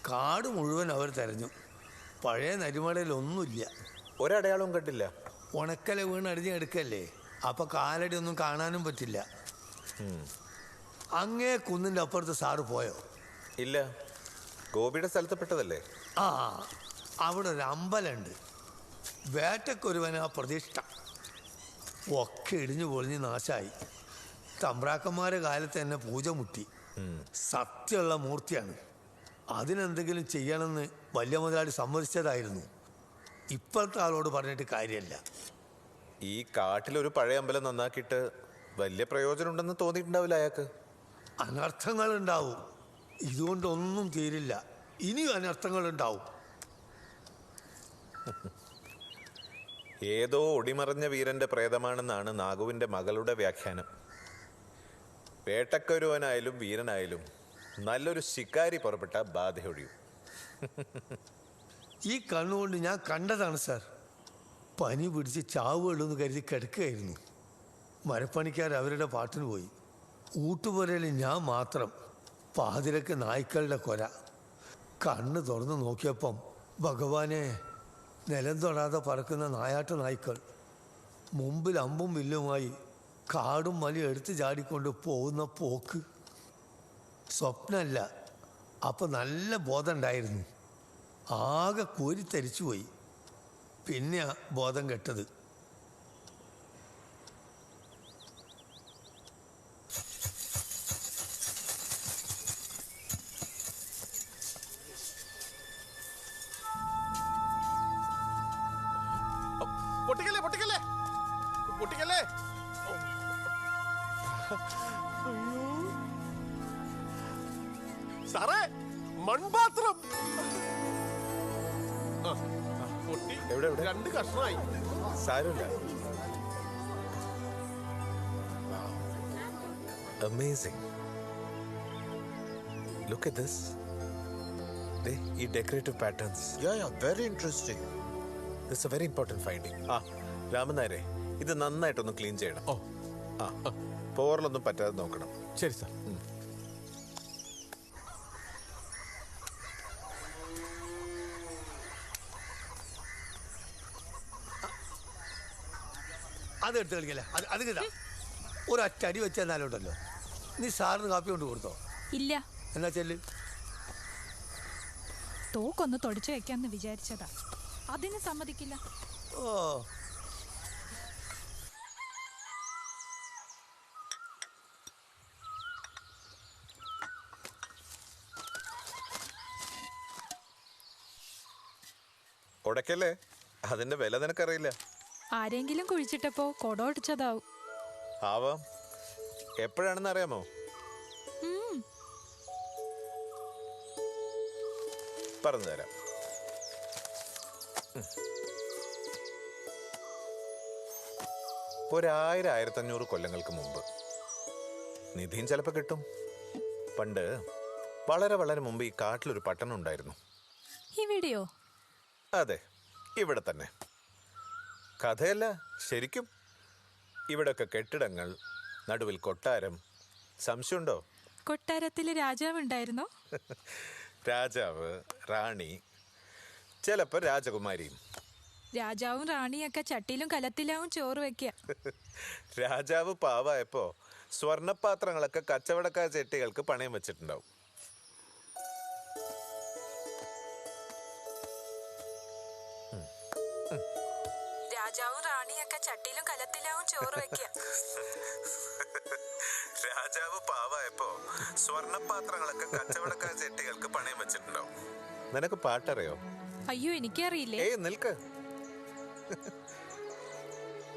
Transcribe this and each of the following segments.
കാട് മുഴുവൻ അവർ തെരഞ്ഞു. പഴയ നരിമടയിലൊന്നുമില്ല. ഒരടയാളവും കണ്ടില്ല. ഉണക്കല വീണ് അടിഞ്ഞ് എടുക്കല്ലേ, അപ്പൊ കാലടി ഒന്നും കാണാനും പറ്റില്ല. അങ്ങേ കുന്നിൻ്റെ അപ്പുറത്ത് സാറ് പോയോ? ഇല്ല, ഗോപിയുടെ സ്ഥലത്ത് പെട്ടതല്ലേ. ആ, അവിടെ ഒരു അമ്പലമുണ്ട്. വേട്ടക്കൊരുവനാ പ്രതിഷ്ഠ. ഒക്കെ ഇടിഞ്ഞു പൊളിഞ്ഞ് നാശമായി. തമ്പ്രാക്കന്മാരുടെ കാലത്ത് തന്നെ പൂജ മുട്ടി. സത്യമുള്ള മൂർത്തിയാണ്. അതിനെന്തെങ്കിലും ചെയ്യണമെന്ന് വലിയ മുതലാളി സമ്മതിച്ചതായിരുന്നു. ഇപ്പോഴത്തെ ആളോട് പറഞ്ഞിട്ട് കാര്യമല്ല. ഈ കാട്ടിലൊരു പഴയ അമ്പലം നന്നാക്കിയിട്ട് വലിയ പ്രയോജനം ഉണ്ടെന്ന് തോന്നിയിട്ടുണ്ടാവില്ല അയാൾക്ക്. അനർത്ഥങ്ങളുണ്ടാവും. ഇതുകൊണ്ടൊന്നും തീരില്ല. ഇനിയും അനർത്ഥങ്ങളുണ്ടാവും. ഏതോ ഒടിമറഞ്ഞ വീരന്റെ പ്രേതമാണെന്നാണ് നാഗുവിന്റെ മകളുടെ വ്യാഖ്യാനം. വേട്ടക്കൊരുവനായാലും വീരനായാലും നല്ലൊരു ശിക്കാരി പുറപ്പെട്ട ബാധയൊഴിയും. ഈ കണ്ണുകൊണ്ട് ഞാൻ കണ്ടതാണ് സാർ. പനി പിടിച്ച് ചാവുള്ളൂന്ന് കരുതി കിടക്കുകയായിരുന്നു. മരപ്പണിക്കാർ അവരുടെ പാട്ടിന് പോയി. ഊട്ടുപുരയിൽ ഞാൻ മാത്രം. പാതിരക്ക് നായ്ക്കളുടെ കൊര. കണ്ണ് തുറന്ന് നോക്കിയപ്പം ഭഗവാനെ, നിലം തൊടാതെ പറക്കുന്ന നായാട്ട് നായ്ക്കൾ. മുമ്പിൽ അമ്പും വില്ലുമായി കാടും മലയും എടുത്ത് ചാടിക്കൊണ്ട് പോകുന്ന പോക്ക്. സ്വപ്നമല്ല. അപ്പം നല്ല ബോധം ഉണ്ടായിരുന്നു. ആകെ കോരിത്തരിച്ചു പോയി. പിന്നെയാ ബോധം കെട്ടത്. പൊട്ടിക്കല്ലേ പൊട്ടിക്കല്ലേ പൊട്ടിക്കല്ലേ. സാറേ, മൺപാത്രം പൊട്ടി. എവിടെ? 2 കഷ്ണമായി. സാരമില്ല. Amazing. Look at this. ഈ decorative patterns. Yeah, very interesting. This is a very important finding. Raman നായരെ, ഇത് നന്നായിട്ടൊന്ന് ക്ലീൻ ചെയ്യണം. പോറലൊന്നും പറ്റാതെ നോക്കണം. ശരി സാർ. അതെടുത്ത് കളിക്കല്ലേ. അത് കിട്ടാ ഒരൊറ്റ അടി വെച്ചെന്നാലുണ്ടല്ലോ. നീ സാറിന് കാപ്പി കൊണ്ട് കൊടുത്തോ? ഇല്ല. എന്നാ ചെല്ല്. തോക്കൊന്ന് തുടച്ചു വെക്കാന്ന് വിചാരിച്ചതാ. അതിന് സമ്മതിക്കില്ല. ഓ, ഉടക്കല്ലേ, അതിന്റെ വില നിനക്കറിയില്ല. ആരെങ്കിലും കുഴിച്ചിട്ടപ്പോ കൊടോടിച്ചതാവും. ആവാം. എപ്പോഴാണെന്ന് അറിയാമോ? പറഞ്ഞു തരാം. 1000-1500 കൊല്ലങ്ങൾക്ക് മുമ്പ്. നിധിയും ചിലപ്പോൾ കിട്ടും. പണ്ട് വളരെ വളരെ മുമ്പ് ഈ കാട്ടിലൊരു പട്ടണം ഉണ്ടായിരുന്നു. ഇവിടെയോ? അതെ, ഇവിടെ തന്നെ. കഥയല്ല, ശരിക്കും. ഇവിടെയൊക്കെ കെട്ടിടങ്ങൾ, നടുവിൽ കൊട്ടാരം. സംശയമുണ്ടോ? കൊട്ടാരത്തില് രാജാവ് ഉണ്ടായിരുന്നോ? രാജാവ്, റാണി, ചിലപ്പോൾ രാജകുമാരിയും. രാജാവും റാണിയൊക്കെ ചട്ടിയിലും കലത്തിലാവും ചോറ് വെക്കുക. രാജാവ് പാവായപ്പോ സ്വർണപാത്രങ്ങളൊക്കെ കച്ചവടക്കാർ ചെട്ടികൾക്ക് പണയം വെച്ചിട്ടുണ്ടാവും. രാജാവും റാണിയൊക്കെ ചട്ടിയിലും കലത്തിലാവും ചോറ് വെക്കുക. രാജാവ് പാവായപ്പോ സ്വർണപാത്രങ്ങളൊക്കെ കച്ചവടക്കാർ ചെട്ടികൾക്ക് പണയം വെച്ചിട്ടുണ്ടാവും. നിനക്ക് പാട്ടറിയോ? അയ്യോ, എനിക്കറിയില്ലേ. നിൽക്ക്.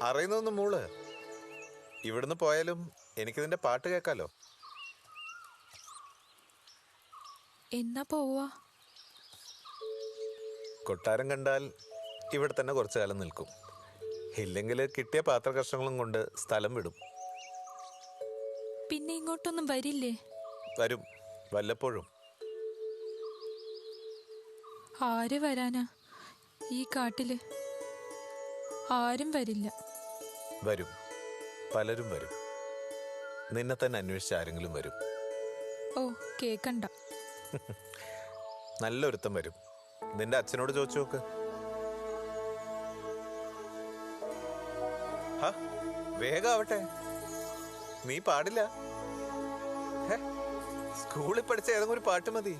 അറിയുന്നൊന്നും മൂള്. ഇവിടുന്ന് പോയാലും എനിക്കിതിന്റെ പാട്ട് കേൾക്കാലോ. എന്നാ പോവാ? കൊട്ടാരം കണ്ടാൽ ഇവിടെ തന്നെ കുറച്ചു കാലം നിൽക്കും. ഇല്ലെങ്കിൽ കിട്ടിയ പാത്രകഷ്ണങ്ങളും കൊണ്ട് സ്ഥലം വിടും. പിന്നെ ഇങ്ങോട്ടൊന്നും വരില്ലേ? വരും, വല്ലപ്പോഴും. ആര് വരാനാ ഈ കാട്ടില്? ആരും വരില്ല. വരും, പലരും വരും. നിന്നെ തന്നെ അന്വേഷിച്ച് ആരെങ്കിലും വരും. ഓ, കേക്കണ്ട. നല്ലൊരുത്തം വരും. നിന്റെ അച്ഛനോട് ചോദിച്ചു നോക്ക്. വേഗാവട്ടെ, നീ പാടില്ല. സ്കൂളിൽ പഠിച്ച ഏതെങ്കിലും ഒരു പാട്ട് മതി.